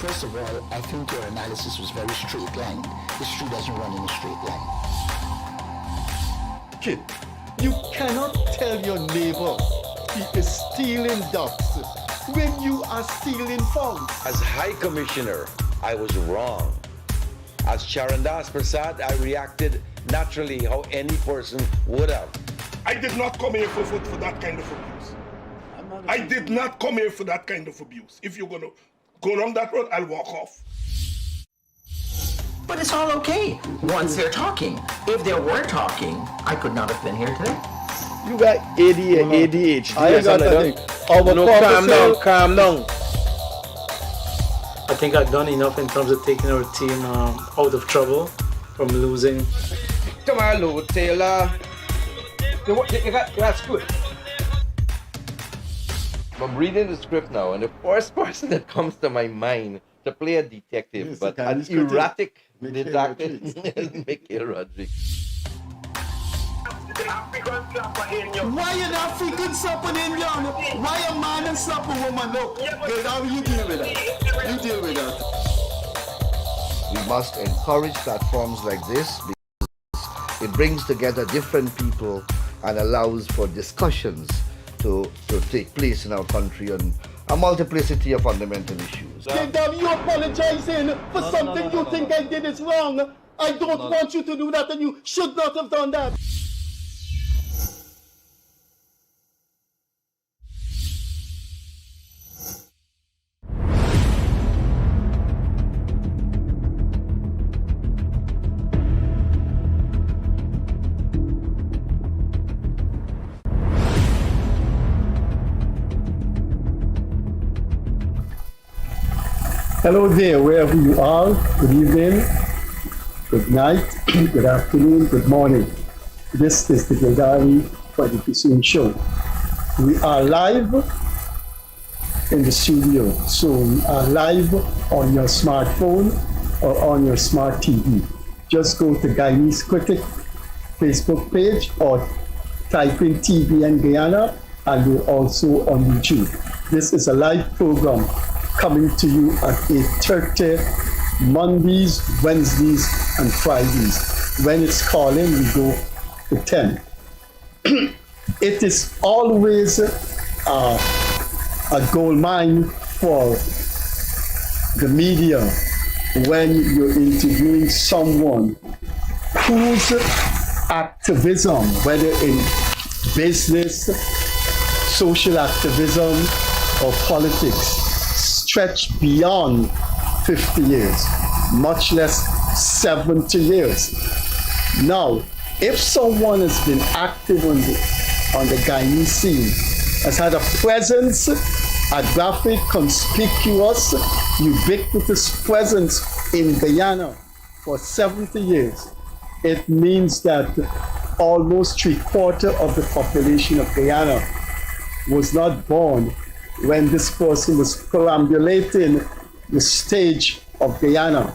First of all, I think your analysis was very straight line. History doesn't run in a straight line. Kid, you cannot tell your neighbor he is stealing ducks when you are stealing funds. As High Commissioner, I was wrong. As Charandas Prasad, I reacted naturally how any person would have. I did not come here for that kind of abuse. I did not come here for that kind of abuse. If you're going to go down that road, I'll walk off. But it's all okay once they're talking. If they were talking, I could not have been here today. You got ADHD. I got nothing. No, calm down. I think I've done enough in terms of taking our team out of trouble from losing. Come on, Lou Taylor. That's good. I'm reading the script now, and the first person that comes to my mind to play a detective, Yes, but okay, an he's good. erratic Mikhail detective is Mikhail Rodriguez. Why an African slap an Indian? Why a man and slap a woman? Look, girl, how you deal with that? You deal with that. We must encourage platforms like this because it brings together different people and allows for discussions to take place in our country on a multiplicity of fundamental issues. Gildarie, you apologizing for something you think I did is wrong. I don't want you to do that, and you should not have done that. Hello there, wherever you are. Good evening, good night, good afternoon, good morning. This is the Gildarie Freddie Kissoon show. We are live in the studio, so we are live on your smartphone or on your smart TV. Just go to Guyanese Critic Facebook page or type in TVN Guyana, and we're also on YouTube. This is a live program coming to you at 8:30 Mondays, Wednesdays, and Fridays. When it's calling, we go to 10. It is always a gold mine for the media when you're interviewing someone whose activism, whether in business, social activism, or politics, stretch beyond 50 years, much less 70 years. Now, if someone has been active on the Guyanese scene, has had a presence, a graphic, conspicuous, ubiquitous presence in Guyana for 70 years, it means that almost 3/4 of the population of Guyana was not born when this person was perambulating the stage of Guyana.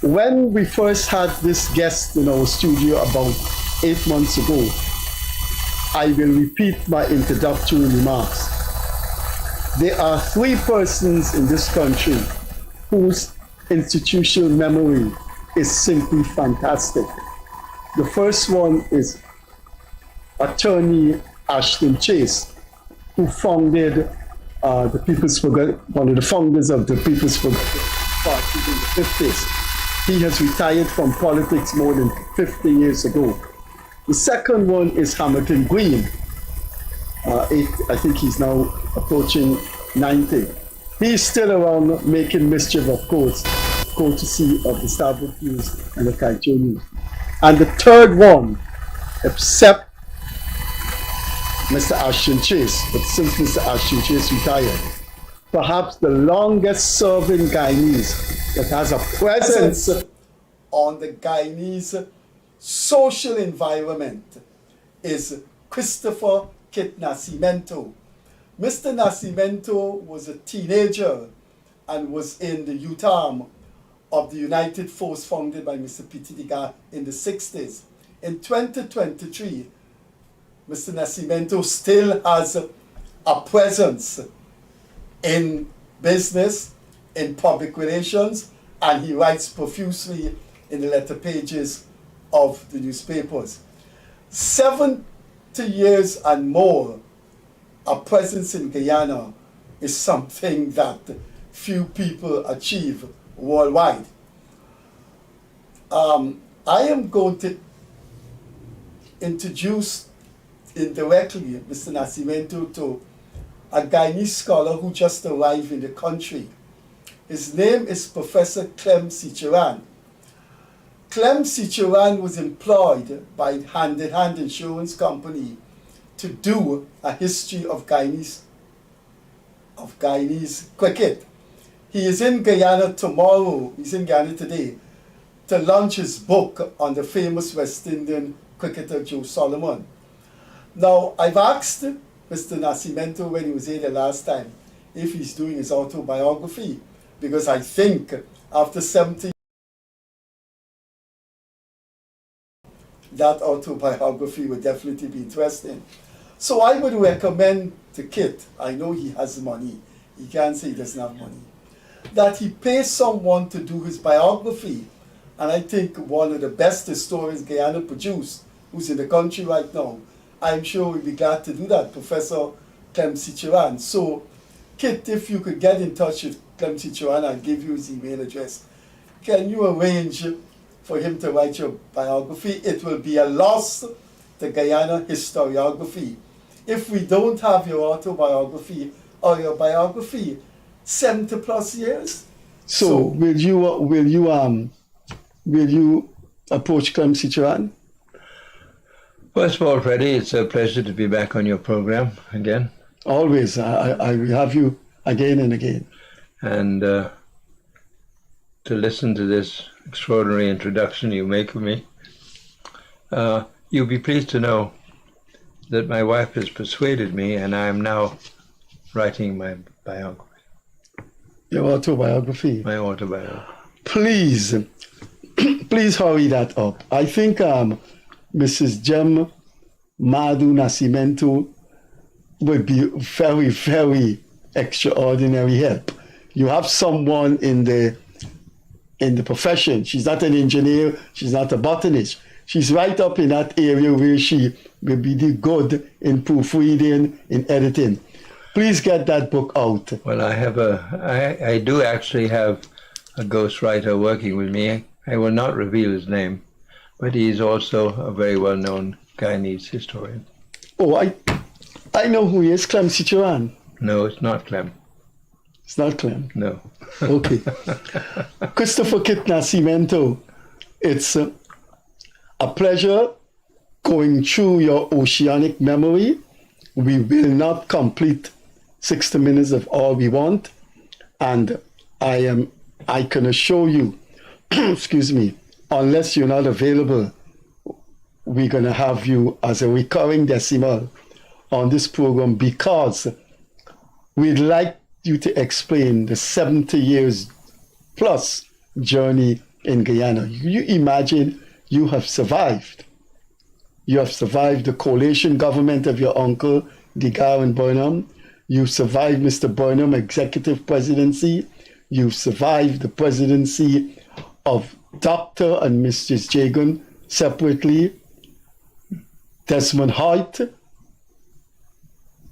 When we first had this guest in our studio about 8 months ago, I will repeat my introductory remarks. There are 3 persons in this country whose institutional memory is simply fantastic. The first one is Attorney Ashton Chase, who founded the People's one of the founders of the People's Progressive Party in the 50s. He has retired from politics more than 50 years ago. The second one is Hamilton Green. I think he's now approaching 90. He's still around making mischief, of course, courtesy of the Starboard News and the Kaito News. And the third one, except Mr. Ashton Chase, but since Mr. Ashton Chase retired, perhaps the longest serving Guyanese that has a presence on the Guyanese social environment is Christopher Kit Nascimento. Mr. Nascimento was a teenager and was in the youth arm of the United Force founded by Mr. P.T. Diga in the 60s. In 2023, Mr. Nascimento still has a presence in business, in public relations, and he writes profusely in the letter pages of the newspapers. 70 years and more, a presence in Guyana is something that few people achieve worldwide. I am going to introduce indirectly Mr. Nascimento to a Guyanese scholar who just arrived in the country. His name is Professor Clem Sichuan. Clem Sichuan was employed by Hand in Hand Insurance Company to do a history of Guyanese cricket. He is in Guyana tomorrow, he's in Guyana today, to launch his book on the famous West Indian cricketer Joe Solomon. Now, I've asked Mr. Nascimento when he was here the last time if he's doing his autobiography, because I think after 70 that autobiography would definitely be interesting. So I would recommend to Kit, I know he has money, he can't say he doesn't have money, that he pays someone to do his biography. And I think one of the best historians Guyana produced, who's in the country right now, I'm sure we'd be glad to do that, Professor Clem Sichuan. So, Kit, if you could get in touch with Clem Sichuan, I'll give you his email address. Can you arrange for him to write your biography? It will be a loss to Guyana historiography if we don't have your autobiography or your biography 70 plus years. So will you approach Clem Sichuan? First of all, Freddie, it's a pleasure to be back on your program again. Always. I will have you again and again. And to listen to this extraordinary introduction you make of me. You'll be pleased to know that my wife has persuaded me, and I am now writing my biography. Your autobiography? My autobiography. Please hurry that up. I think Mrs. Jem Madu Nascimento would be very, very extraordinary help. You have someone in the profession. She's not an engineer, she's not a botanist. She's right up in that area where she will be good in proofreading, in editing. Please get that book out. Well, I do actually have a ghostwriter working with me. I will not reveal his name, but he is also a very well-known Guyanese historian. Oh, I know who he is, Clem Sichuan. No, it's not Clem. It's not Clem? No. Okay. Christopher Kit Nascimento, it's a pleasure going through your oceanic memory. We will not complete 60 minutes of all we want, and I can assure you, excuse me, unless you're not available, we're going to have you as a recurring decimal on this program, because we'd like you to explain the 70 years plus journey in Guyana. You imagine you have survived. You have survived the coalition government of your uncle, Degar and Burnham. You've survived Mr. Burnham executive presidency. You've survived the presidency of Dr. and Mrs. Jagan separately. Desmond Hoyt,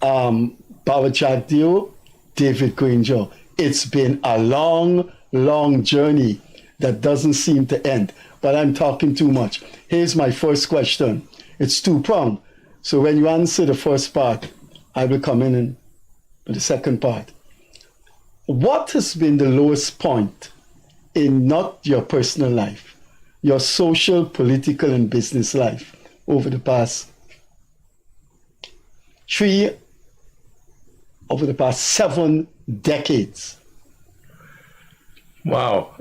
Barajagdio, David Granger. It's been a long, long journey that doesn't seem to end. But I'm talking too much. Here's my first question. It's two-pronged. So when you answer the first part, I will come in with the second part. What has been the lowest point in not your personal life, your social, political, and business life over the past 7 decades? Wow.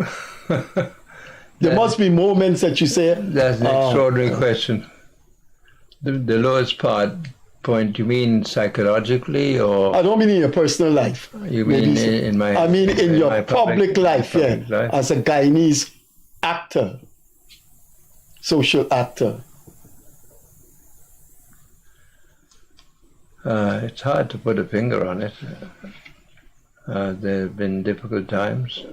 There must be moments that you say... That's an extraordinary question. The lowest point, you mean psychologically, or... I don't mean in your personal life. You mean in my... I mean in your my public life, life. As a Guyanese actor, social actor. It's hard to put a finger on it. There have been difficult times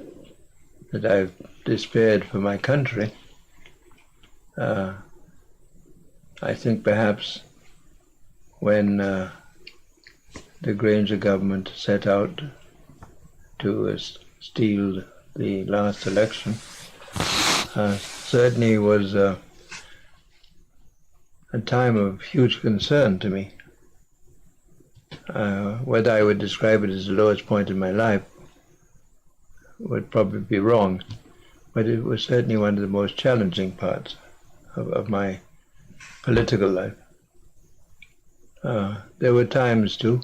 that I've despaired for my country. I think perhaps when the Granger government set out to steal the last election, certainly was a time of huge concern to me. Whether I would describe it as the lowest point in my life would probably be wrong, but it was certainly one of the most challenging parts of my political life. There were times too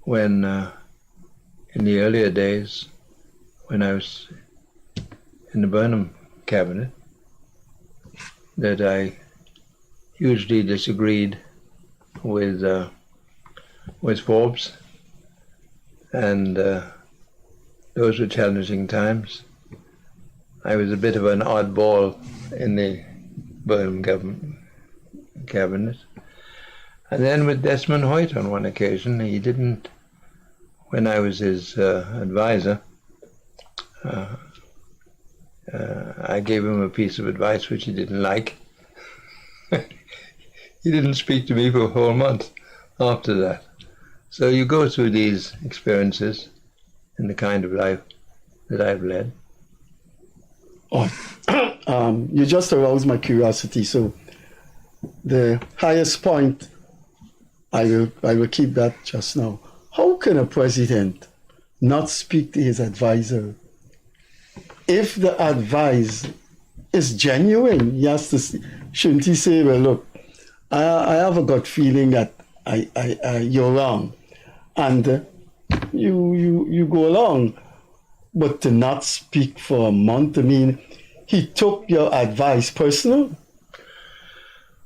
when in the earlier days when I was in the Burnham cabinet that I hugely disagreed with Forbes, and those were challenging times. I was a bit of an oddball in the Burnham government cabinet. And then with Desmond Hoyt on one occasion, he didn't, when I was his advisor, I gave him a piece of advice which he didn't like. He didn't speak to me for a whole month after that. So you go through these experiences in the kind of life that I've led. Oh, you just aroused my curiosity. So the highest point, I will keep that just now. How can a president not speak to his advisor if the advice is genuine? He has to. Shouldn't he say, "Well, look, I have a gut feeling that you're wrong," and you go along, but to not speak for a month. I mean, he took your advice personal.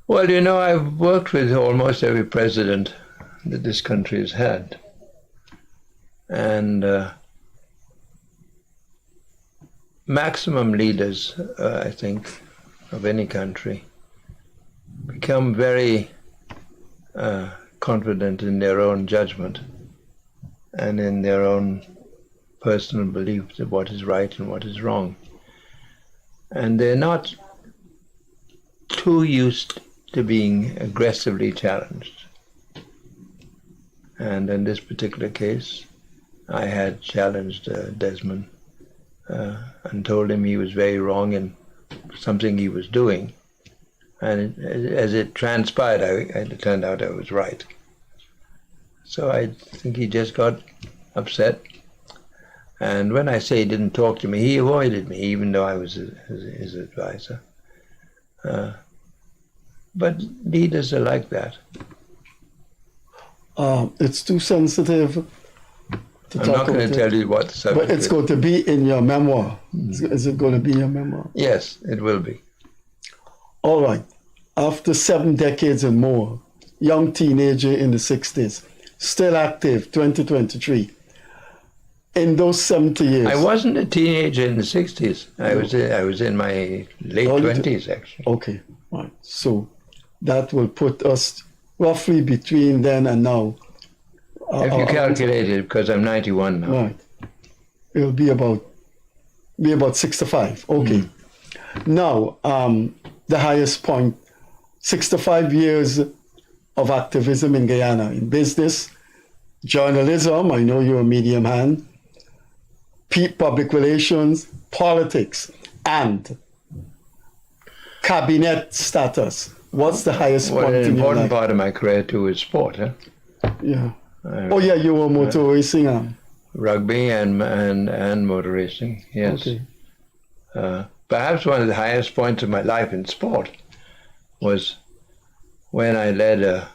Well, you know, I've worked with almost every president that this country has had. And maximum leaders, I think, of any country become very confident in their own judgment and in their own personal belief of what is right and what is wrong. And they're not too used to being aggressively challenged. And in this particular case, I had challenged Desmond and told him he was very wrong in something he was doing. And as it transpired, it turned out I was right. So I think he just got upset. And when I say he didn't talk to me, he avoided me, even though I was his advisor. But leaders are like that. It's too sensitive to I'm talk not going to tell you what the subject but it's is. going to be in your memoir. Is it going to be in your memoir? Yes, it will be. All right. After 7 decades and more, young teenager in the 60s, still active, 2023. In those 70 years. I wasn't a teenager in the 60s. I was in my late 20s, actually. Okay, right. So that will put us roughly between then and now. If you calculate it, because I'm 91 now. Right. It'll be about 65. Okay. Now, the highest point, 65 years of activism in Guyana, in business, journalism, I know you're a medium hand, public relations, politics, and cabinet status. What's the highest point An in your important life? part of my career too is sport. Yeah. Yeah, you were motor racing. Rugby and motor racing, yes. Okay. Perhaps one of the highest points of my life in sport was when I led a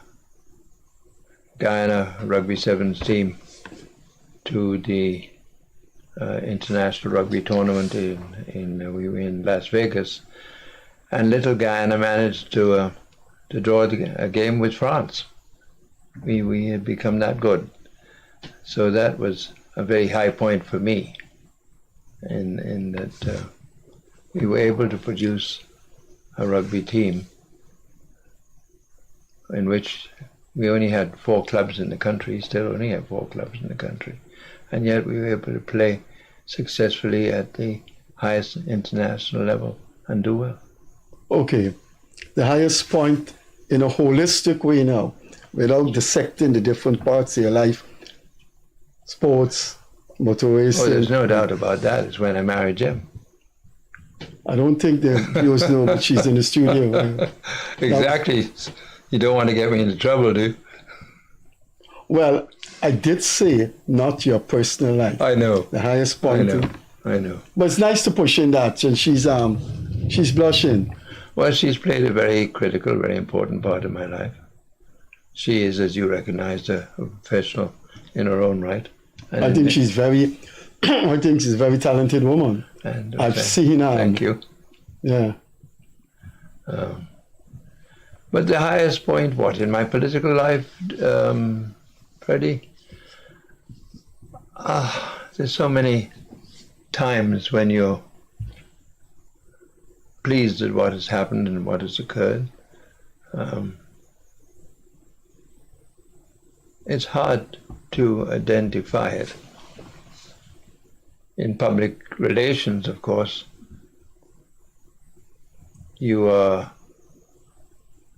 Guyana Rugby Sevens team to the international rugby tournament in Las Vegas, and little Guyana managed to draw a game with France. We had become that good, so that was a very high point for me. In that we were able to produce a rugby team in which We only had 4 clubs in the country, still only have 4 clubs in the country. And yet we were able to play successfully at the highest international level and do well. Okay, the highest point in a holistic way now, without dissecting the different parts of your life, sports, motor racing. Oh, there's no doubt about that. It's when I married Jim. I don't think the viewers know, but she's in the studio. Exactly. You don't want to get me into trouble, do you? Well, I did say not your personal life. I know. The highest point. I know. But it's nice to push in that, and she's blushing. Well, she's played a very critical, very important part of my life. She is, as you recognized, a professional in her own right. And I think she's very, I think she's a very talented woman. And I've seen her. Thank you. Yeah. But the highest point, what, in my political life, Freddie? There's so many times when you're pleased at what has happened and what has occurred. It's hard to identify it. In public relations, of course, you are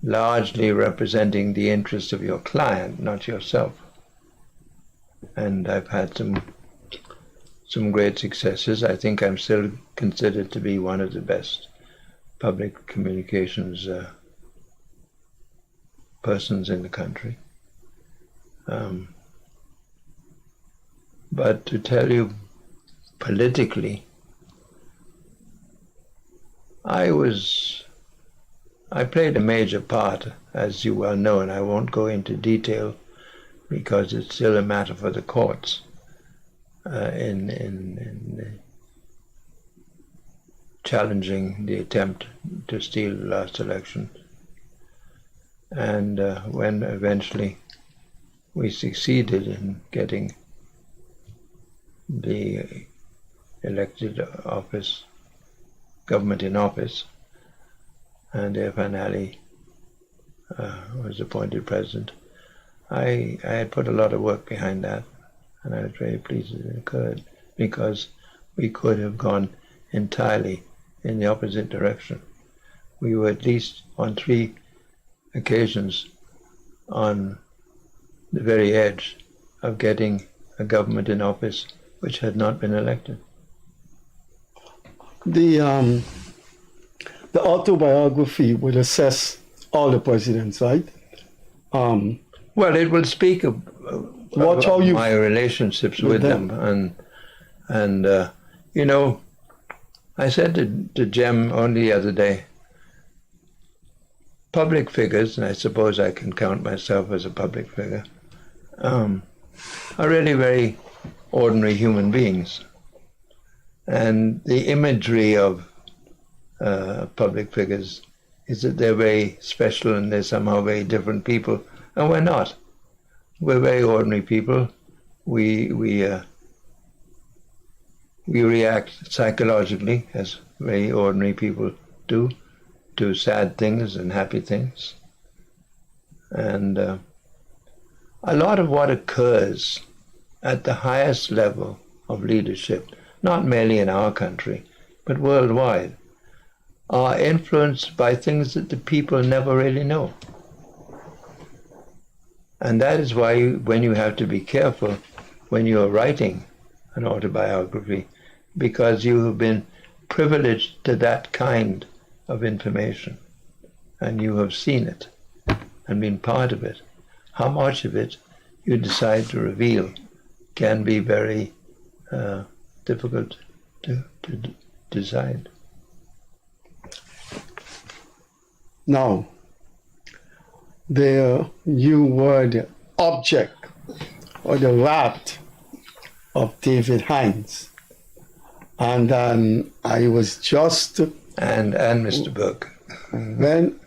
largely representing the interests of your client, not yourself. And I've had some great successes. I think I'm still considered to be one of the best public communications persons in the country. But to tell you politically, I played a major part, as you well know, and I won't go into detail because it's still a matter for the courts in challenging the attempt to steal the last election. And when eventually we succeeded in getting the elected office, government in office, and Irfan Ali was appointed president, I had put a lot of work behind that, and I was very pleased that it occurred, because we could have gone entirely in the opposite direction. We were at least on 3 occasions on the very edge of getting a government in office which had not been elected. The autobiography will assess all the presidents, right? Well, it will speak of my relationships with them, and you know, I said to Jem only the other day, public figures, and I suppose I can count myself as a public figure, are really very ordinary human beings. And the imagery of public figures is that they're very special and they're somehow very different people, and we're not. We're very ordinary people. We react psychologically, as very ordinary people do, to sad things and happy things. And a lot of what occurs at the highest level of leadership, not merely in our country, but worldwide, are influenced by things that the people never really know. And that is why when you have to be careful when you're writing an autobiography, because you have been privileged to that kind of information, and you have seen it and been part of it. How much of it you decide to reveal can be very difficult to decide. Now, you were the object or the rat of David Hines. And I was just... And Mr. Burke.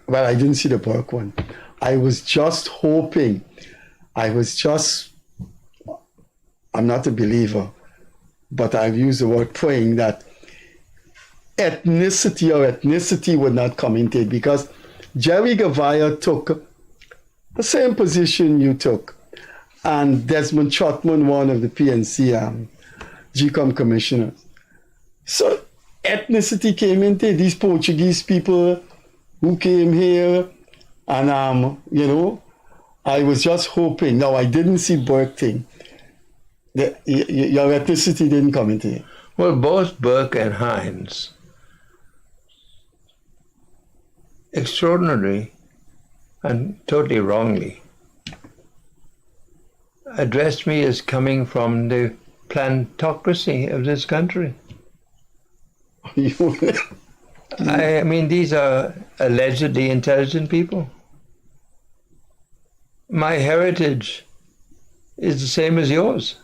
Well, I didn't see the Burke one. I was just hoping, I'm not a believer, but I've used the word praying that ethnicity would not come into it, because Jerry Gavaya took the same position you took. And Desmond Trotman, one of the PNC GCOM commissioners. So ethnicity came into it. These Portuguese people who came here, and I was just hoping. Now I didn't see Burke thing. Your ethnicity didn't come into it. Well, both Burke and Hines, extraordinarily and totally wrongly, addressed me as coming from the plantocracy of this country. I mean, these are allegedly intelligent people. My heritage is the same as yours.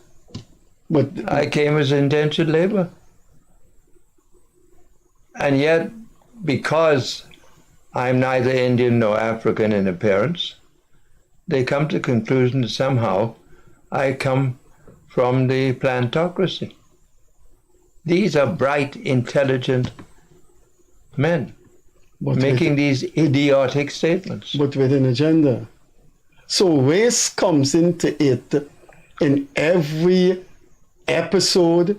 But I came as indentured labor. And yet, because I'm neither Indian nor African in appearance, they come to the conclusion that somehow I come from the plantocracy. These are bright, intelligent men making these idiotic statements. But with an agenda. So race comes into it in every episode,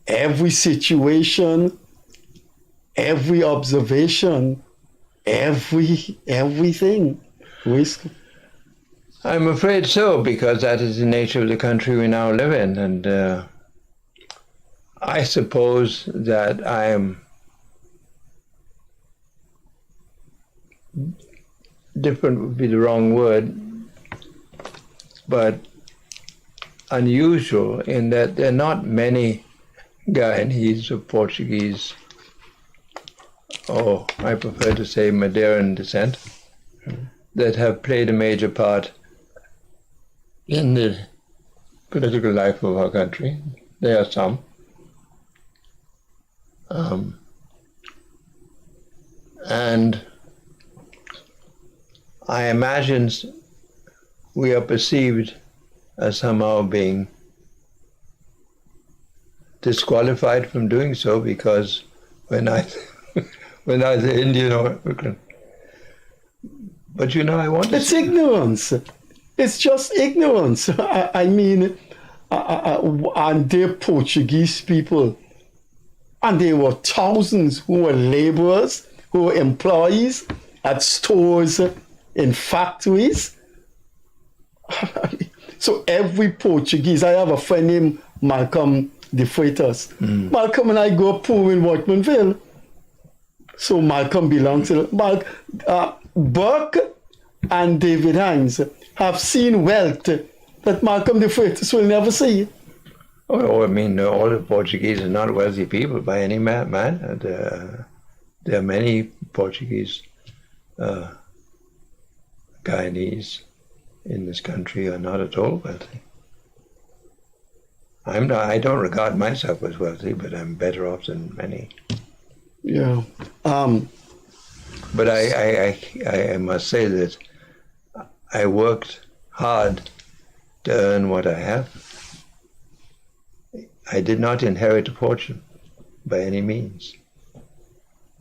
every situation, every observation, everything. Race. I'm afraid so, because that is the nature of the country we now live in. And I suppose that I am different would be the wrong word, but unusual in that there are not many Guyanese or Portuguese, or I prefer to say Madeiran descent, that have played a major part in the political life of our country. There are some. And I imagine we are perceived as somehow being disqualified from doing so because we're neither Indian or African. But I want to... It's ignorance. It's just ignorance. I mean, and they're Portuguese people. And there were thousands who were laborers, who were employees at stores, in factories. So every Portuguese, I have a friend named Malcolm de Freitas. Malcolm and I grew up poor in Whitemanville. So Malcolm belongs to... Burke and David Hines have seen wealth that Malcolm de Freitas will never see. Oh, I mean, all the Portuguese are not wealthy people by any manner. There are many Portuguese Guyanese in this country are not at all wealthy. I don't regard myself as wealthy, but I'm better off than many. Yeah. But I must say that I worked hard to earn what I have. I did not inherit a fortune by any means.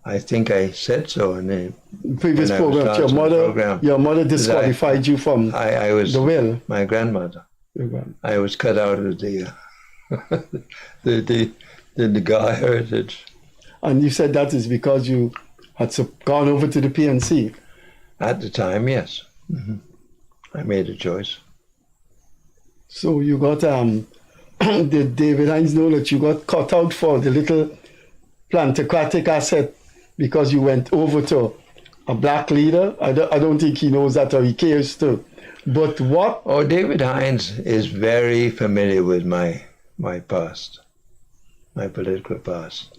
I think I said so in the previous program. Your mother disqualified you from I was the will. My grandmother. I was cut out of the the Gar heritage. And you said that is because you had gone over to the PNC. At the time, yes. Mm-hmm. I made a choice. So you got did David Hines know that you got cut out for the little plantocratic asset because you went over to a black leader? I don't think he knows that or he cares to. But what? Oh, David Hines is very familiar with my past, my political past.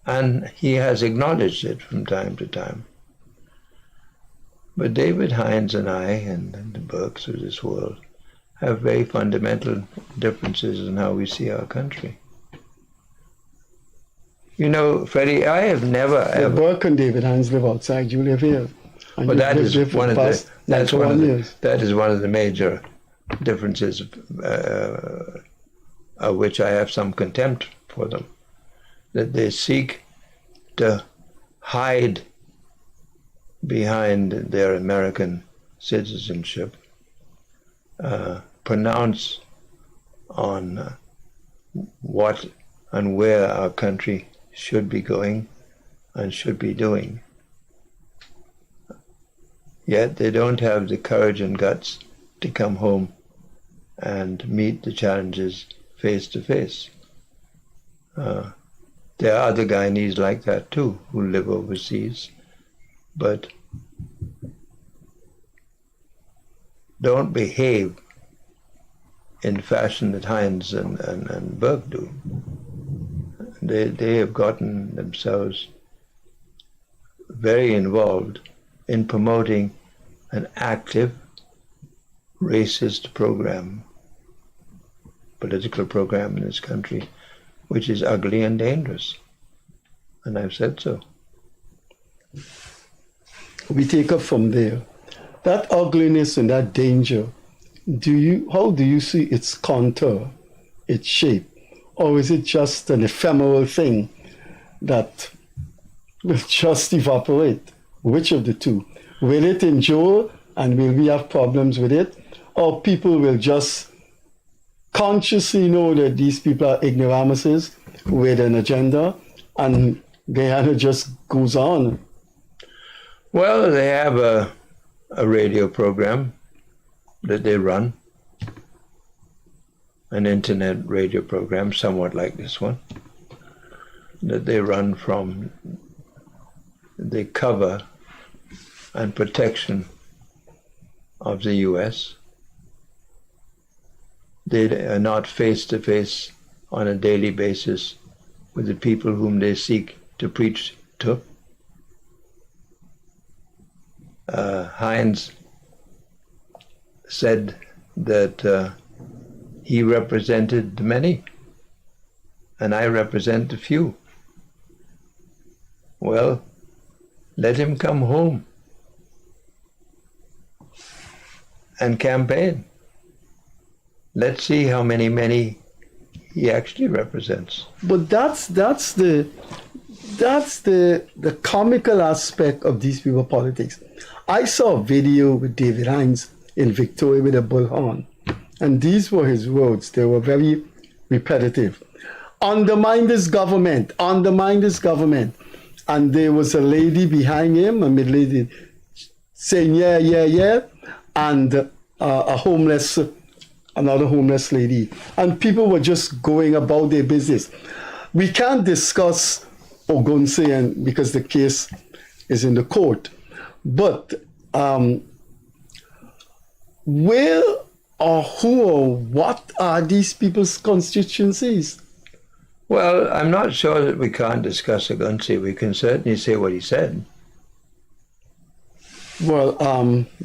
And he has acknowledged it from time to time. But David Hines and I and the Burkes of this world have very fundamental differences in how we see our country. You know, Freddie, I have never ever... Burke and David Hines live outside, you live here. But that is one of the major differences of which I have some contempt for them. That they seek to hide behind their American citizenship, pronounce on what and where our country should be going and should be doing. Yet they don't have the courage and guts to come home and meet the challenges face to face. There are other Guyanese like that too, who live overseas, but don't behave in fashion that Heinz and Burke do. They have gotten themselves very involved in promoting an active racist program, political program in this country, which is ugly and dangerous. And I've said so. We take up from there. That ugliness and that danger, how do you see its contour, its shape? Or is it just an ephemeral thing that will just evaporate? Which of the two? Will it endure and will we have problems with it? Or people will just consciously know that these people are ignoramuses with an agenda and Guyana just goes on? Well, they have a radio program that they run, an internet radio program, somewhat like this one, that they run from the cover and protection of the U.S. They are not face-to-face on a daily basis with the people whom they seek to preach to. Heinz said that he represented the many, and I represent the few. Well, let him come home and campaign. Let's see how many he actually represents. But that's the comical aspect of these people politics. I saw a video with David Hines in Victoria with a bullhorn, and these were his words. They were very repetitive. Undermine this government, undermine this government. And there was a lady behind him, a middle lady, saying, yeah, yeah, yeah, and another homeless lady. And people were just going about their business. We can't discuss Ogunse because the case is in the court. But where or who or what are these people's constituencies? Well, I'm not sure that we can't discuss Ogunse. We can certainly say what he said. Well,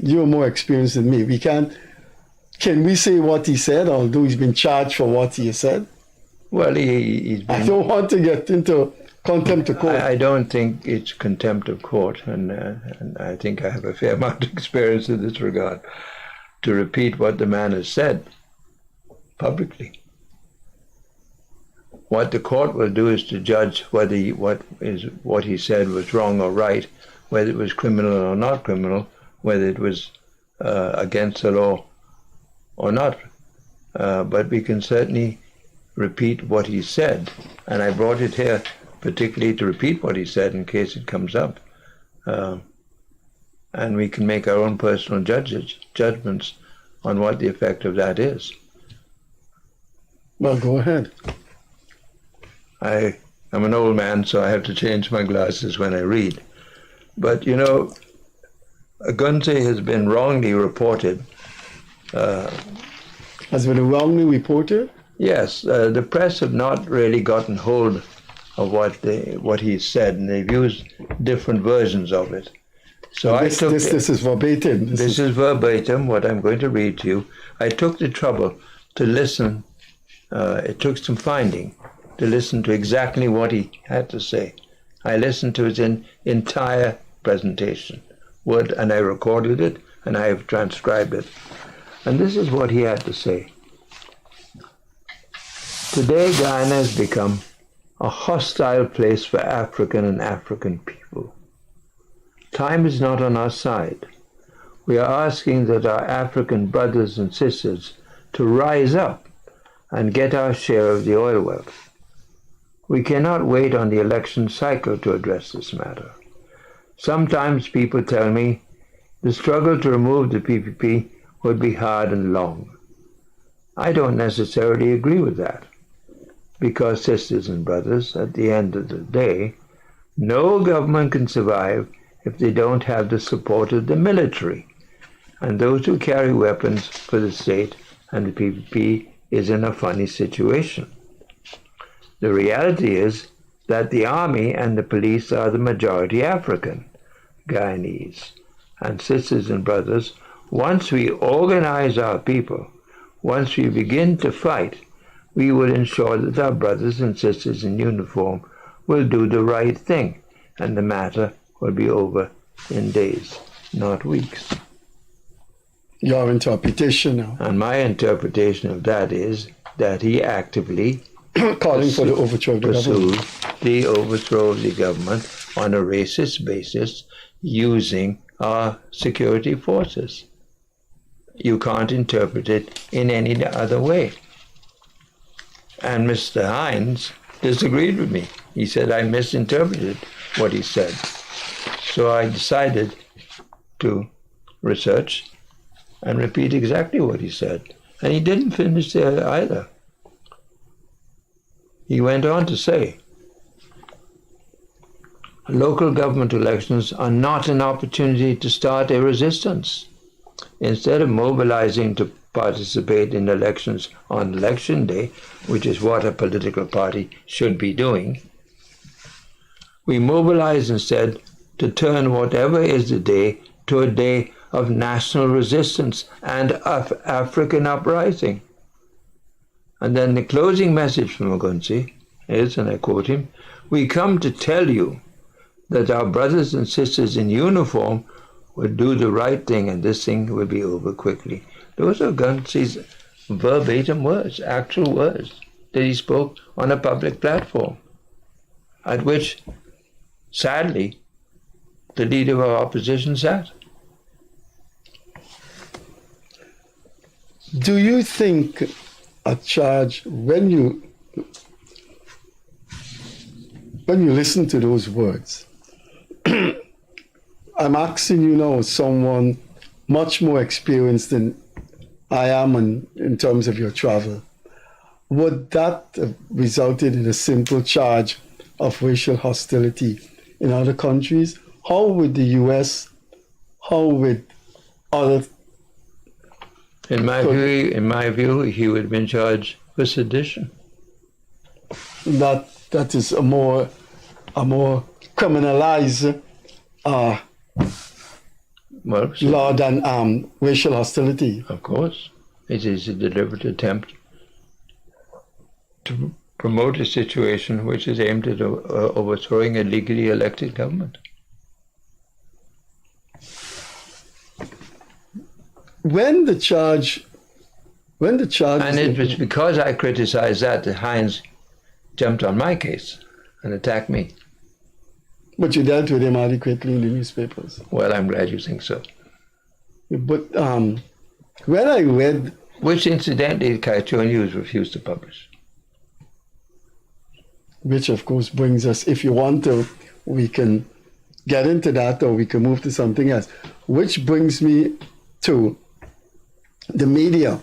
you're more experienced than me. Can we say what he said, although he's been charged for what he said? Well, he's been... I don't want to get into contempt of court. I don't think it's contempt of court, and I think I have a fair amount of experience in this regard to repeat what the man has said publicly. What the court will do is to judge whether what he said was wrong or right, whether it was criminal or not criminal, whether it was against the law or not. But we can certainly repeat what he said, and I brought it here particularly to repeat what he said in case it comes up. And we can make our own personal judgments on what the effect of that is. Well, go ahead. I'm an old man, so I have to change my glasses when I read. But, you know, Ogunse has been wrongly reported. Has been wrongly reported? Yes. The press have not really gotten hold of what he said, and they've used different versions of it. So this is verbatim. This is verbatim, what I'm going to read to you. I took the trouble to listen. It took some finding to listen to exactly what he had to say. I listened to his entire presentation, and I recorded it, and I have transcribed it. And this is what he had to say. Today, Guyana has become a hostile place for African and African people. Time is not on our side. We are asking that our African brothers and sisters to rise up and get our share of the oil wealth. We cannot wait on the election cycle to address this matter. Sometimes people tell me the struggle to remove the PPP would be hard and long. I don't necessarily agree with that, because, sisters and brothers, at the end of the day, no government can survive if they don't have the support of the military, and those who carry weapons for the state and the PPP is in a funny situation. The reality is that the army and the police are the majority African, Guyanese. And sisters and brothers, once we organize our people, once we begin to fight, we will ensure that our brothers and sisters in uniform will do the right thing, and the matter will be over in days, not weeks. Your interpretation now. And my interpretation of that is that he actively calling for the overthrow of the government. pursued the overthrow of the government on a racist basis using our security forces. You can't interpret it in any other way. And Mr. Hines disagreed with me. He said I misinterpreted what he said. So I decided to research and repeat exactly what he said. And he didn't finish there either. He went on to say, local government elections are not an opportunity to start a resistance. Instead of mobilizing to participate in elections on election day, which is what a political party should be doing, we mobilize instead to turn whatever is the day to a day of national resistance and of African uprising. And then the closing message from Ogunsi is, and I quote him, "We come to tell you that our brothers and sisters in uniform will do the right thing and this thing will be over quickly." Those are Ogunsi's verbatim words, actual words that he spoke on a public platform, at which, sadly, the leader of our opposition sat. Do you think a charge, when you listen to those words, I'm asking you now, someone much more experienced than I am in terms of your travel, would that have resulted in a simple charge of racial hostility in other countries? How would the US, how would other... In my view, he would have been charged with sedition. That is a more criminalized law than racial hostility. Of course. It is a deliberate attempt to promote a situation which is aimed at overthrowing a legally elected government. When the charge... And it was because I criticized that Hines jumped on my case and attacked me. But you dealt with him adequately in the newspapers. Well, I'm glad you think so. But when I read... Which incidentally, Kaichou News refused to publish. Which of course brings us, if you want to, we can get into that or we can move to something else. Which brings me to the media.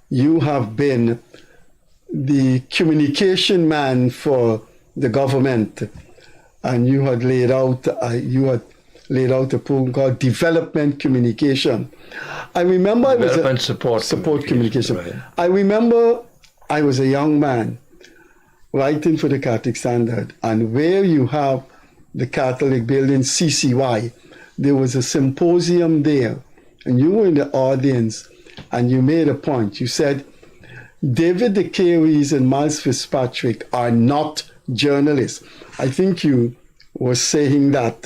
You have been the communication man for the government, and you had laid out a program called Development Communication. I remember Development Support Communication. Right. I remember I was a young man writing for the Catholic Standard, and where you have the Catholic building CCY, there was a symposium there, and you were in the audience, and you made a point. You said, David de Caries and Miles Fitzpatrick are not journalists. I think you were saying that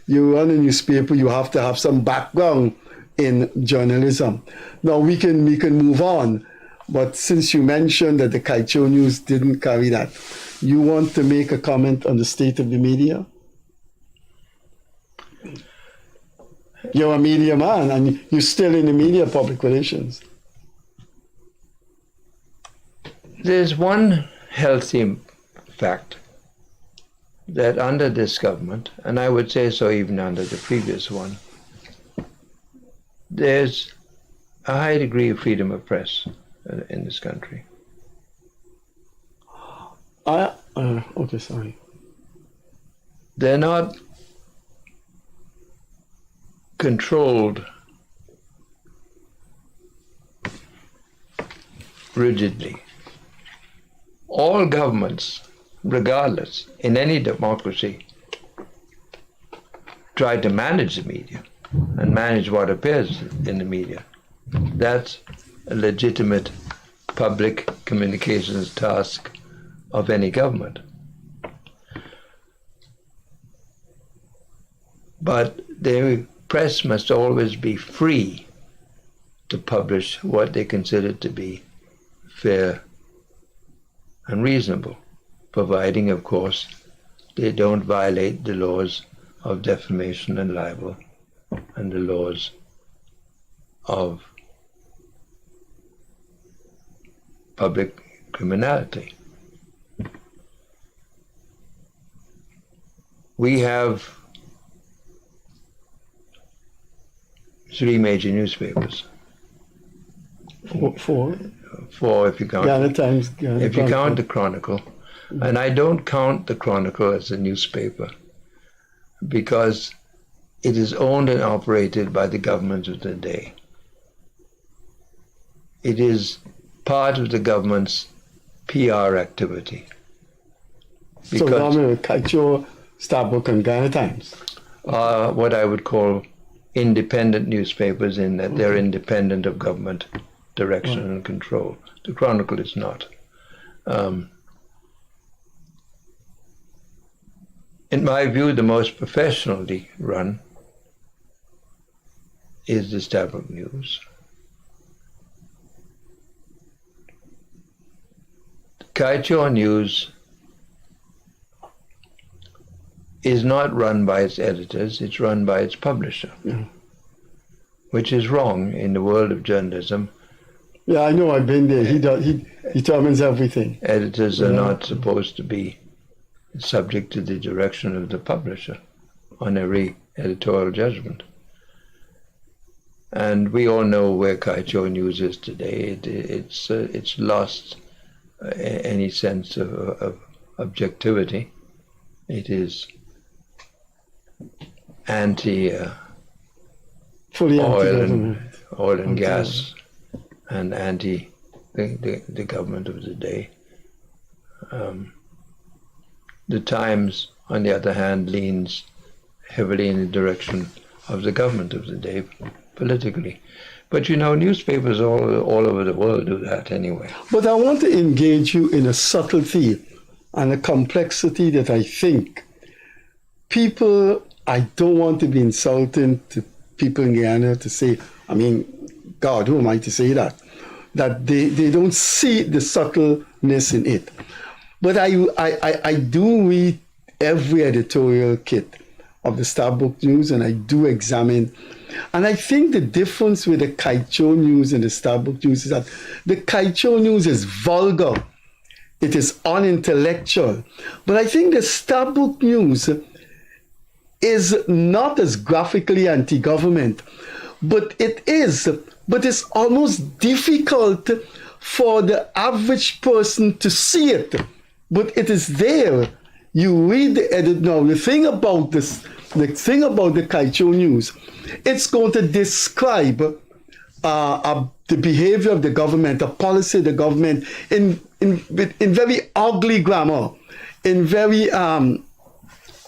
you run a newspaper, you have to have some background in journalism. Now we can move on, but since you mentioned that the Kaichou News didn't carry that, you want to make a comment on the state of the media? You're a media man, and you're still in the media, public relations. There's one healthy fact that under this government, and I would say so even under the previous one, there's a high degree of freedom of press in this country. Okay, sorry. They're not controlled rigidly. All governments, regardless, in any democracy, try to manage the media and manage what appears in the media. That's a legitimate public communications task of any government. But the press must always be free to publish what they consider to be fair and reasonable, providing, of course, they don't violate the laws of defamation and libel and the laws of public criminality. We have 3 major newspapers. Four. 4 if you count. Guyana Times. If you count the Chronicle, and I don't count the Chronicle as a newspaper because it is owned and operated by the government of the day. It is part of the government's PR activity. So government will catch your Starbuck and Guyana Times. What I would call independent newspapers in that they're independent of government direction and control. The Chronicle is not. In my view, the most professionally run is the Starbuck News. Kaichor News is not run by its editors, it's run by its publisher, which is wrong in the world of journalism. Yeah, I know, I've been there. He determines everything. Editors are not supposed to be subject to the direction of the publisher on every editorial judgment. And we all know where Kaichor News is today. It's lost any sense of objectivity. It is Fully oil and gas, and anti the government of the day. The Times, on the other hand, leans heavily in the direction of the government of the day politically. But you know, newspapers all over the world do that anyway. But I want to engage you in a subtlety and a complexity that I think people, I don't want to be insulting to people in Guyana to say, I mean, God, who am I to say that? That they don't see the subtleness in it. But I do read every editorial kit of the Starbuck News, and I do examine. And I think the difference with the Kaichor News and the Starbuck News is that the Kaichor News is vulgar. It is unintellectual. But I think the Starbuck News is not as graphically anti-government, but it's almost difficult for the average person to see it. But it is there. You read the edit now. The thing about the Kaichor News, it's going to describe the behavior of the government, the policy of the government in very ugly grammar, in very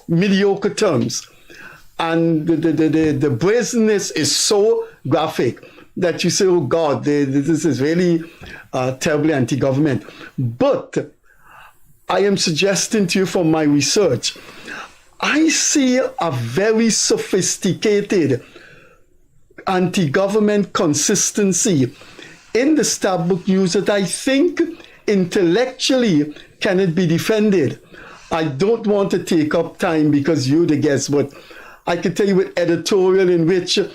mediocre terms. And the brazenness is so graphic that you say, oh God, this is really terribly anti-government. But I am suggesting to you from my research, I see a very sophisticated anti-government consistency in the Starbuck News that I think intellectually cannot be defended. I don't want to take up time because you're the guest, but I can tell you an editorial in which the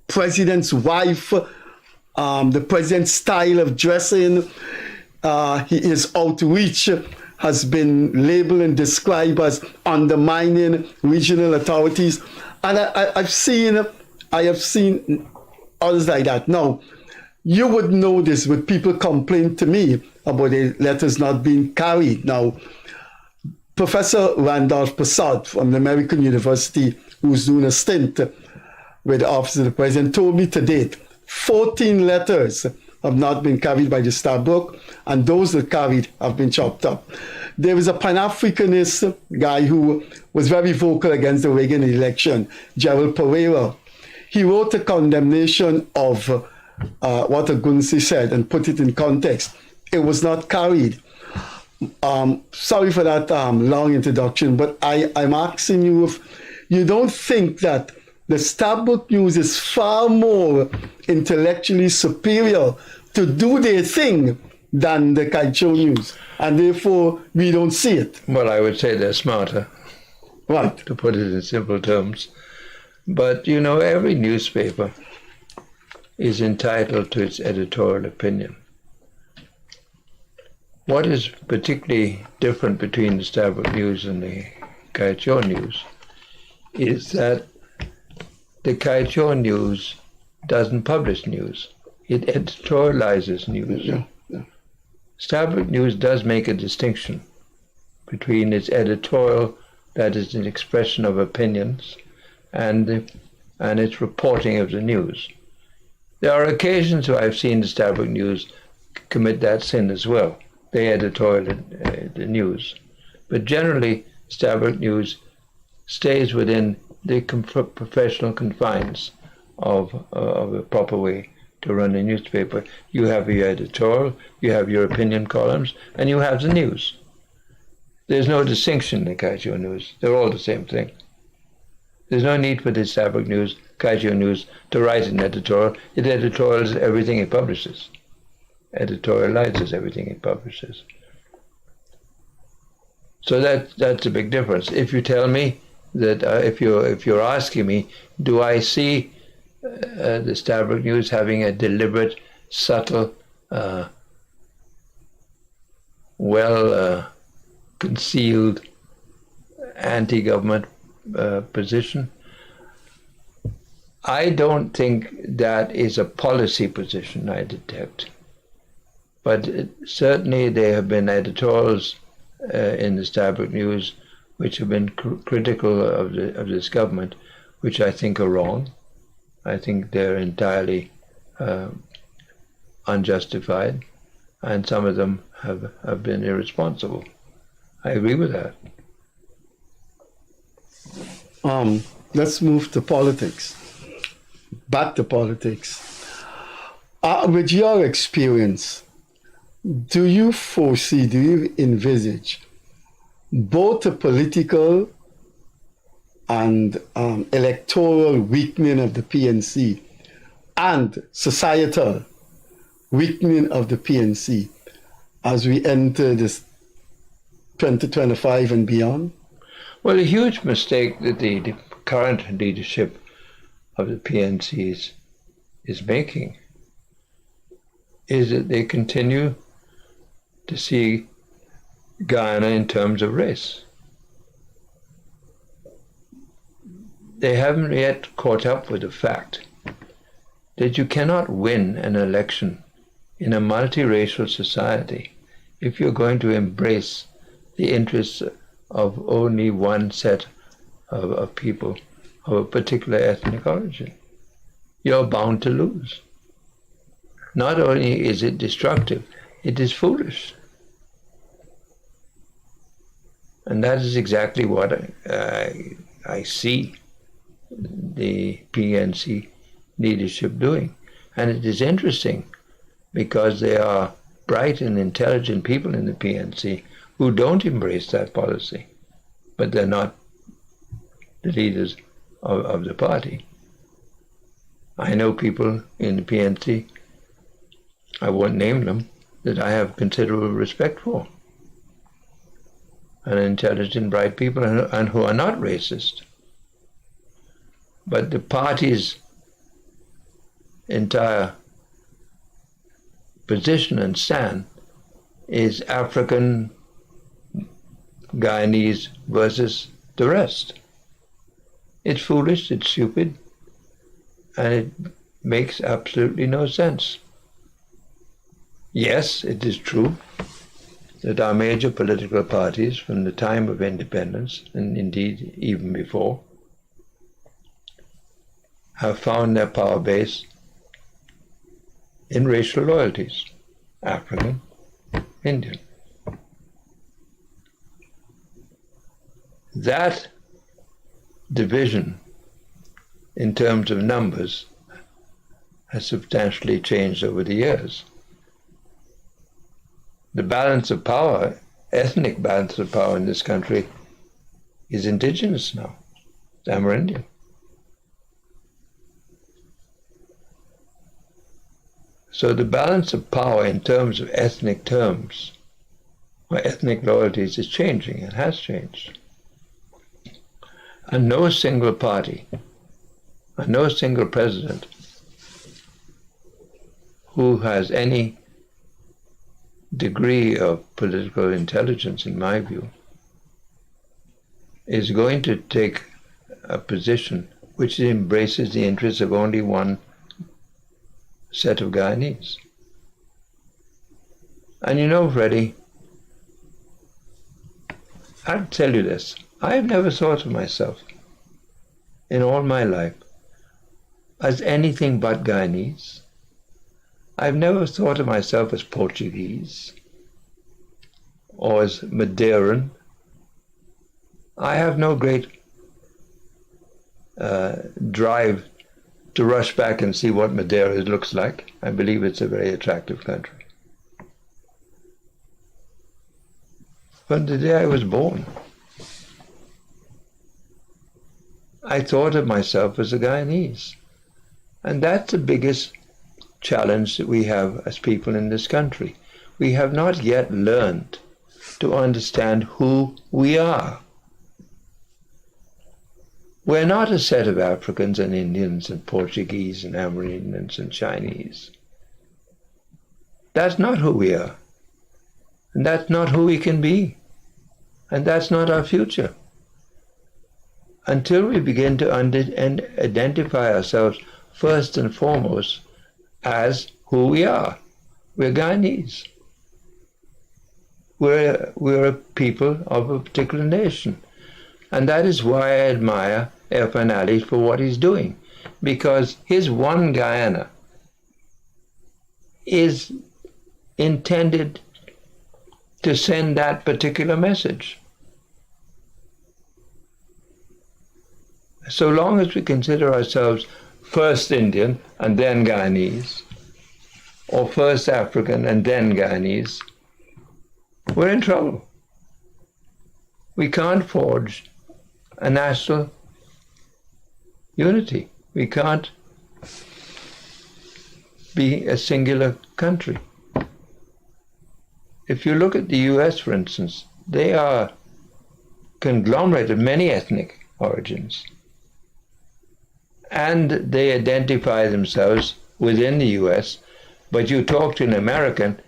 president's wife, the president's style of dressing, his outreach has been labeled and described as undermining regional authorities. And I have seen others like that. Now, you would know this when people complain to me about the letters not being carried. Now, Professor Randolph Prasad from the American University, who's doing a stint with the Office of the President, told me to date 14 letters have not been carried by the Stabrook, and those that carried have been chopped up. There was a Pan-Africanist guy who was very vocal against the Reagan election, Gerald Pereira. He wrote a condemnation of what Guyanese said and put it in context. It was not carried. Sorry for that long introduction, but I'm asking you if you don't think that the Stabrook News is far more intellectually superior to do their thing than the Kaicho News, and therefore we don't see it. Well, I would say they're smarter. Right. To put it in simple terms. But, you know, every newspaper is entitled to its editorial opinion. What is particularly different between the Stabrook News and the Kaicho News is that the Kaicho News doesn't publish news. It editorializes news. Yeah. Stabrook News does make a distinction between its editorial, that is an expression of opinions, and its reporting of the news. There are occasions where I've seen the Stabrook News commit that sin as well. They editorial the news. But generally, Stabrook News stays within the professional confines of a proper way to run a newspaper. You have your editorial, you have your opinion columns, and you have the news. There's no distinction in the Kaicho News. They're all the same thing. There's no need for the Stabrook News, Kaicho News, to write an editorial. It editorializes everything it publishes. Editorializes everything it publishes. So that's a big difference. If you tell me that, if you're asking me, do I see the Stabrook News having a deliberate, subtle, concealed anti-government position? I don't think that is a policy position I detect. But certainly there have been editorials in the Stabrook News which have been critical of this government, which I think are wrong. I think they're entirely unjustified, and some of them have been irresponsible. I agree with that. Let's move to politics. Back to politics. With your experience, do you envisage both a political and electoral weakening of the PNC and societal weakening of the PNC as we enter this 2025 and beyond? Well, a huge mistake that the current leadership of the PNC is making is that they continue to see Guyana in terms of race. They haven't yet caught up with the fact that you cannot win an election in a multiracial society if you're going to embrace the interests of only one set of people of a particular ethnic origin. You're bound to lose. Not only is it destructive, it is foolish. And that is exactly what I see the PNC leadership doing. And it is interesting because there are bright and intelligent people in the PNC who don't embrace that policy, but they're not the leaders of the party. I know people in the PNC, I won't name them, that I have considerable respect for. and intelligent, bright people and who are not racist. But the party's entire position and stand is African Guyanese versus the rest. It's foolish, it's stupid, and it makes absolutely no sense. Yes, it is true that our major political parties from the time of independence, and indeed even before, have found their power base in racial loyalties, African, Indian. That division in terms of numbers has substantially changed over the years. The balance of power, ethnic balance of power in this country is indigenous now, it's Amerindian. So the balance of power in terms of ethnic terms, or ethnic loyalties, is changing and has changed. And no single party, and no single president who has any degree of political intelligence, in my view, is going to take a position which embraces the interests of only one set of Guyanese. And you know, Freddie, I'll tell you this, I've never thought of myself in all my life as anything but Guyanese. I've never thought of myself as Portuguese or as Madeiran. I have no great drive to rush back and see what Madeira looks like. I believe it's a very attractive country. From the day I was born, I thought of myself as a Guyanese. And that's the biggest challenge that we have as people in this country. We have not yet learned to understand who we are. We're not a set of Africans and Indians and Portuguese and Amerindians and Chinese. That's not who we are. And that's not who we can be. And that's not our future. Until we begin to identify ourselves first and foremost as who we are. We're Guyanese. We're a people of a particular nation. And that is why I admire Irfan Ali for what he's doing. Because his One Guyana is intended to send that particular message. So long as we consider ourselves first Indian and then Guyanese, or first African and then Guyanese, we're in trouble. We can't forge a national unity. We can't be a singular country. If you look at the US, for instance, they are a conglomerate of many ethnic origins. And they identify themselves within the US, but you talk to an American,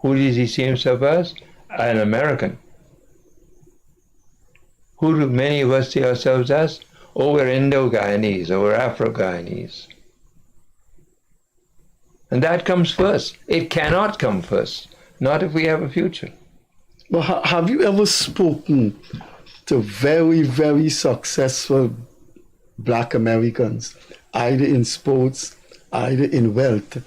who does he see himself as? An American. Who do many of us see ourselves as? Oh, we're Indo-Guyanese, or we're Afro-Guyanese. And that comes first. It cannot come first, not if we have a future. Well, have you ever spoken to very, very successful Black Americans, either in sports, either in wealth?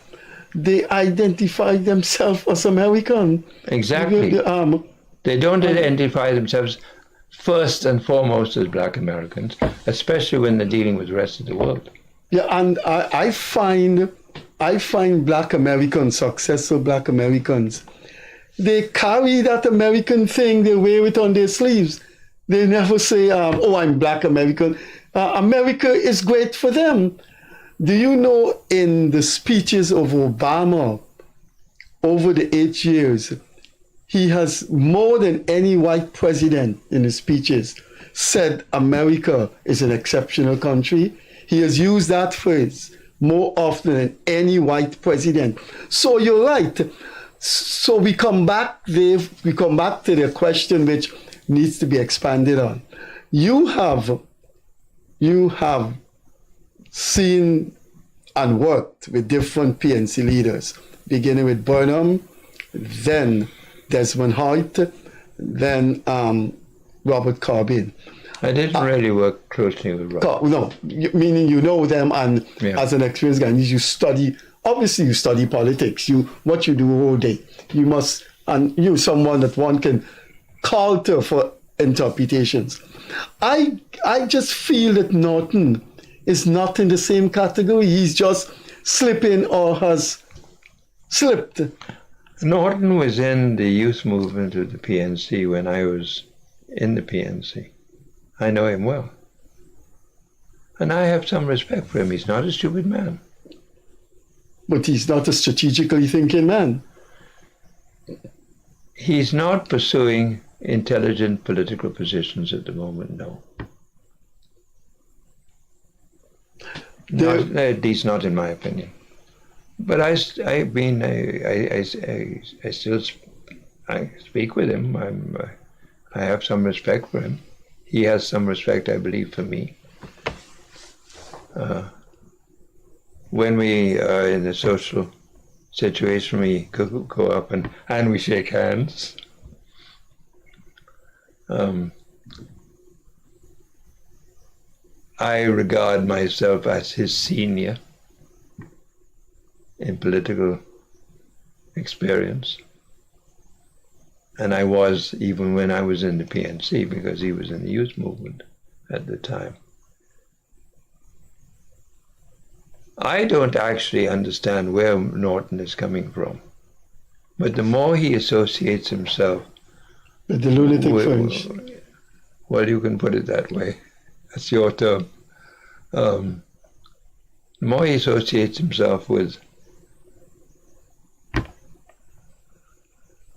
They identify themselves as American. Exactly. They don't identify themselves first and foremost as Black Americans, especially when they're dealing with the rest of the world. Yeah, and I find Black Americans, successful Black Americans, they carry that American thing, they wear it on their sleeves. They never say, oh, I'm Black American. America is great for them. Do you know, in the speeches of Obama over the 8 years, he has, more than any white president in his speeches, said America is an exceptional country. He has used that phrase more often than any white president. So you're right. So we come back, Dave, we come back to the question which needs to be expanded on. You have seen and worked with different PNC leaders, beginning with Burnham, then Desmond Hoyt, then Robert Corbin. I didn't really work closely with Robert. No, meaning you know them, and as an experienced Guyanese, you study. Obviously, you study politics. What you do all day. You must, and you're someone that one can call to for interpretations. I just feel that Norton is not in the same category. He's just slipping or has slipped. Norton was in the youth movement of the PNC when I was in the PNC. I know him well. And I have some respect for him. He's not a stupid man. But he's not a strategically thinking man. He's not pursuing intelligent political positions at the moment, no. At least not in my opinion. But I still speak with him. I have some respect for him. He has some respect, I believe, for me. When we are in a social situation, we go up and we shake hands. I regard myself as his senior in political experience. And I was, even when I was in the PNC, because he was in the youth movement at the time. I don't actually understand where Norton is coming from. But the more he associates himself with the lunatic fringe. Well, you can put it that way. That's your term. The more he associates himself with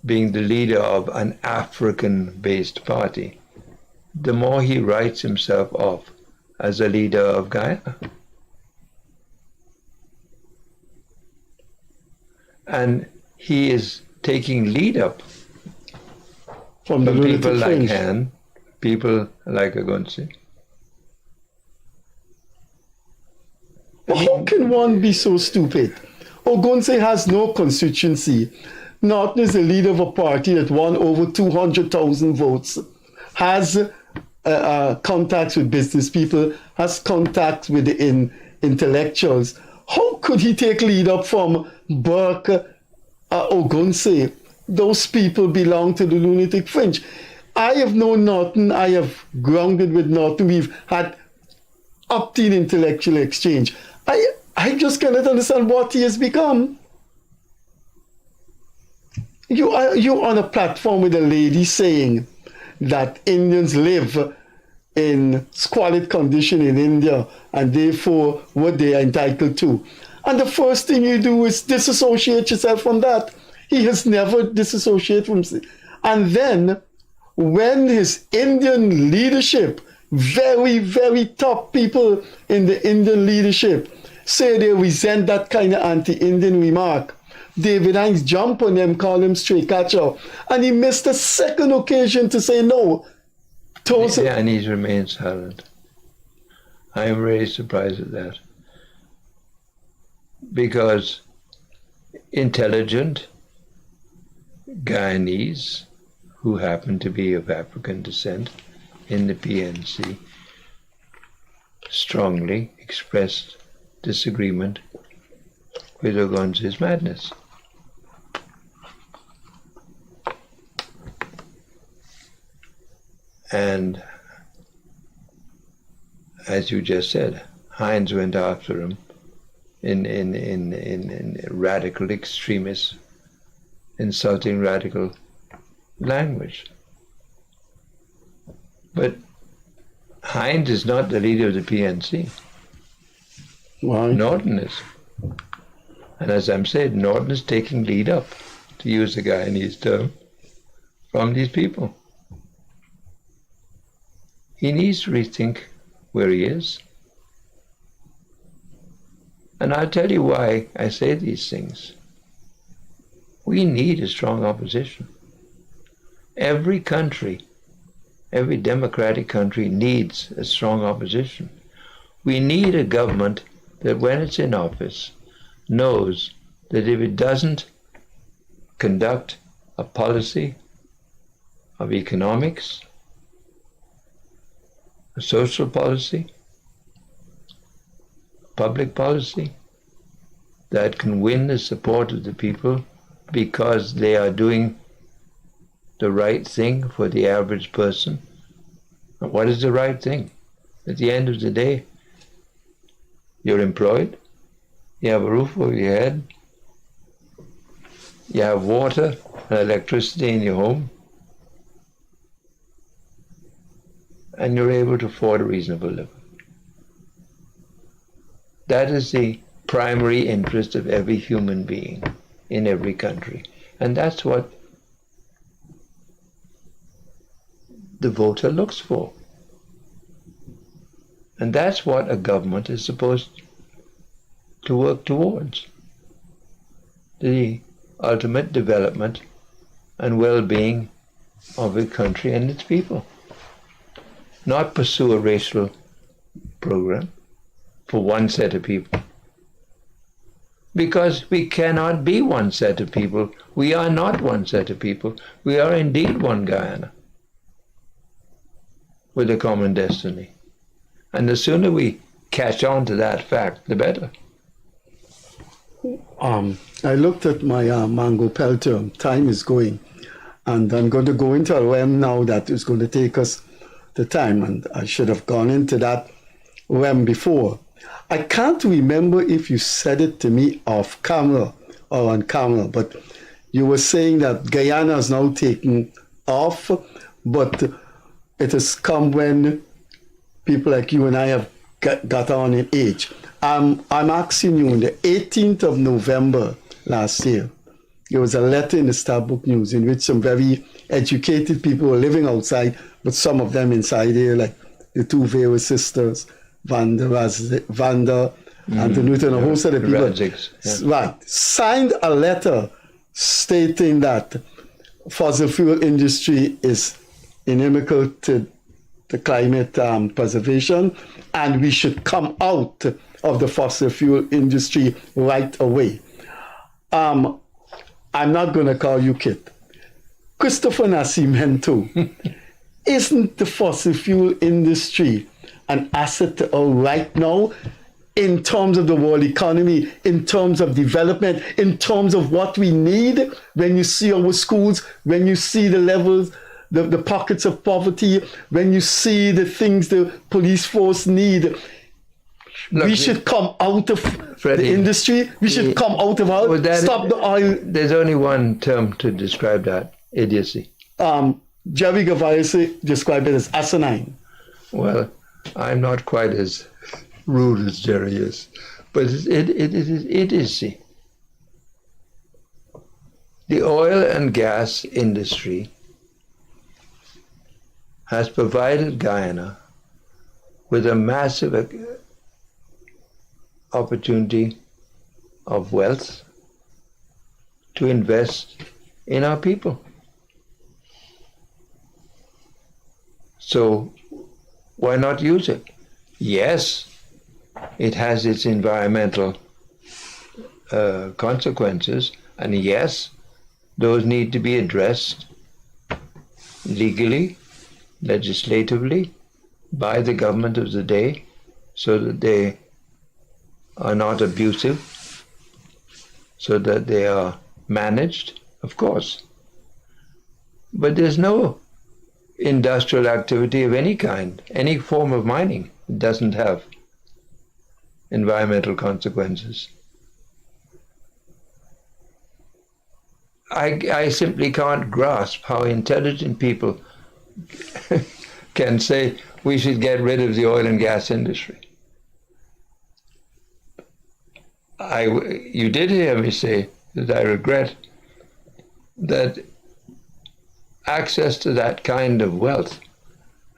being the leader of an African-based party, the more he writes himself off as a leader of Guyana. And he is taking lead up from people like Han, people like Agunse. How can one be so stupid? Ogunse has no constituency. Norton is the leader of a party that won over 200,000 votes, has contacts with business people, has contacts with the intellectuals. How could he take lead up from Burke, Ogunse? Those people belong to the lunatic fringe. I have known Norton. I have grounded with Norton. We've had up-teen intellectual exchange. I just cannot understand what he has become. You're on a platform with a lady saying that Indians live in squalid condition in India and therefore what they are entitled to. And the first thing you do is disassociate yourself from that. He has never disassociated from it. And then when his Indian leadership, very, very top people in the Indian leadership, say they resent that kind of anti-Indian remark, David Hines jump on them, call him stray catcher, and he missed a second occasion to say no. And he's remained silent. I am really surprised at that. Because intelligent Guyanese, who happen to be of African descent in the PNC, strongly expressed disagreement with Ogunse's madness. And as you just said, Hines went after him in radical extremist, insulting radical language. But Hines is not the leader of the PNC. Why? Norton is. And as I'm saying, Norton is taking lead up, to use the Guyanese term. from these people. He needs to rethink where he is. And I'll tell you why I say these things. We need a strong opposition. Every country, every democratic country needs a strong opposition. We need a government that when it's in office knows that if it doesn't conduct a policy of economics, a social policy, public policy that can win the support of the people because they are doing the right thing for the average person. And what is the right thing? At the end of the day, you're employed, you have a roof over your head, you have water and electricity in your home, and you're able to afford a reasonable living. That is the primary interest of every human being in every country. And that's what the voter looks for. And that's what a government is supposed to work towards. The ultimate development and well-being of a country and its people. Not pursue a racial program for one set of people. Because we cannot be one set of people. We are not one set of people. We are indeed one Guyana with a common destiny. And the sooner we catch on to that fact, the better. I looked at my mango pelter. Time is going. And I'm going to go into a realm now that is going to take us the time. And I should have gone into that realm before. I can't remember if you said it to me off camera or on camera, but you were saying that Guyana is now taking off, but it has come when people like you and I have got on in age. I'm asking you, on the 18th of November last year, there was a letter in the Starbuck News in which some very educated people were living outside, but some of them inside here, like the two Vera sisters, Vanda and the Newton, a whole set of people, right, signed a letter stating that fossil fuel industry is inimical to the climate preservation, and we should come out of the fossil fuel industry right away. I'm not going to call you Kit. Christopher Nascimento, isn't the fossil fuel industry an asset right now in terms of the world economy, in terms of development, in terms of what we need? When you see our schools, when you see the levels, the pockets of poverty, when you see the things the police force need, look, we should come out of Freddie, the industry. We should come out of our, stop the oil. There's only one term to describe that: idiocy. Jerry Gavarius described it as asinine. Well, I'm not quite as rude as Jerry is, but it is idiocy. The oil and gas industry has provided Guyana with a massive opportunity of wealth to invest in our people. So why not use it? Yes, it has its environmental consequences, and yes, those need to be addressed legally, legislatively, by the government of the day, so that they are not abusive, so that they are managed, of course. But there's no industrial activity of any kind, any form of mining, doesn't have environmental consequences. I simply can't grasp how intelligent people can say we should get rid of the oil and gas industry. You did hear me say that I regret that access to that kind of wealth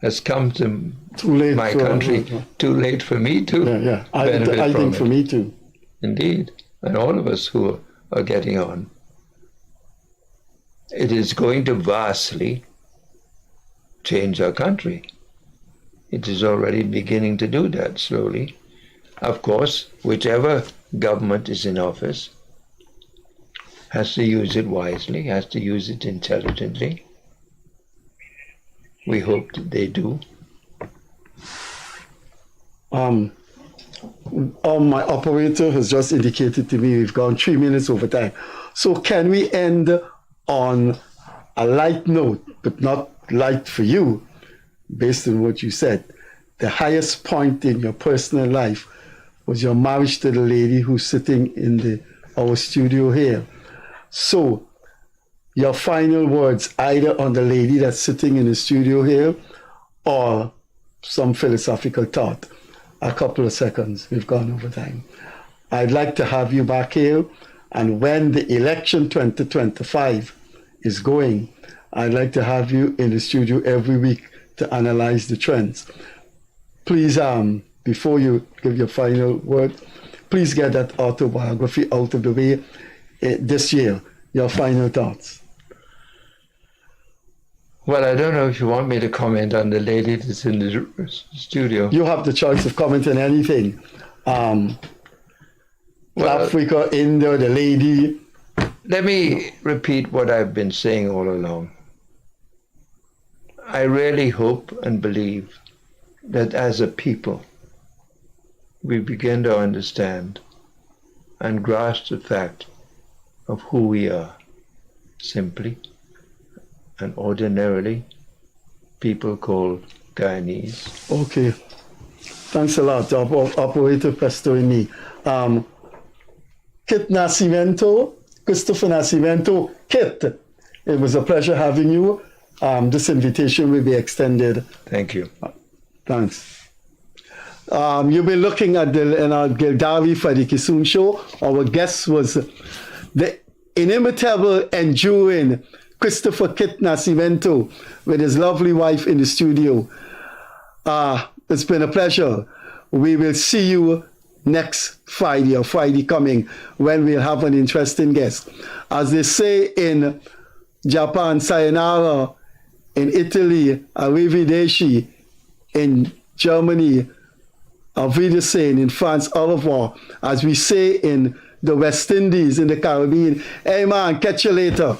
has come to Too late my for- country too late for me to Yeah. benefit I from think it. for me too. Indeed, and all of us who are getting on. It is going to vastly change our country. It is already beginning to do that slowly. Of course, whichever government is in office has to use it wisely, has to use it intelligently. We hope that they do. My operator has just indicated to me we've gone 3 minutes over time. So can we end on a light note, but not light for you, based on what you said? The highest point in your personal life was your marriage to the lady who's sitting in our studio here. So, your final words, either on the lady that's sitting in the studio here or some philosophical thought. A couple of seconds, we've gone over time. I'd like to have you back here, and when the election 2025 is going, I'd like to have you in the studio every week to analyze the trends. Please, before you give your final word, please get that autobiography out of the way this year. Your final thoughts. Well, I don't know if you want me to comment on the lady that's in the studio. You have the choice of commenting anything. Africa, India, the lady. Let me repeat what I've been saying all along. I really hope and believe that as a people, we begin to understand and grasp the fact of who we are, simply and ordinarily people called Guyanese. Okay. Thanks a lot, Operator Pesto and me. Kit Nascimento, Christopher Nascimento. Kit, it was a pleasure having you. This invitation will be extended. Thank you. Thanks. You've been looking at in our Gildarie Freddie Kissoon show. Our guest was the inimitable, enduring Christopher Kit Nascimento with his lovely wife in the studio. It's been a pleasure. We will see you next Friday or Friday coming when we'll have an interesting guest. As they say in Japan, sayonara, in Italy, arrivederci, in Germany, auf Wiedersehen, in France, au revoir. As we say in the West Indies, in the Caribbean, hey man, catch you later.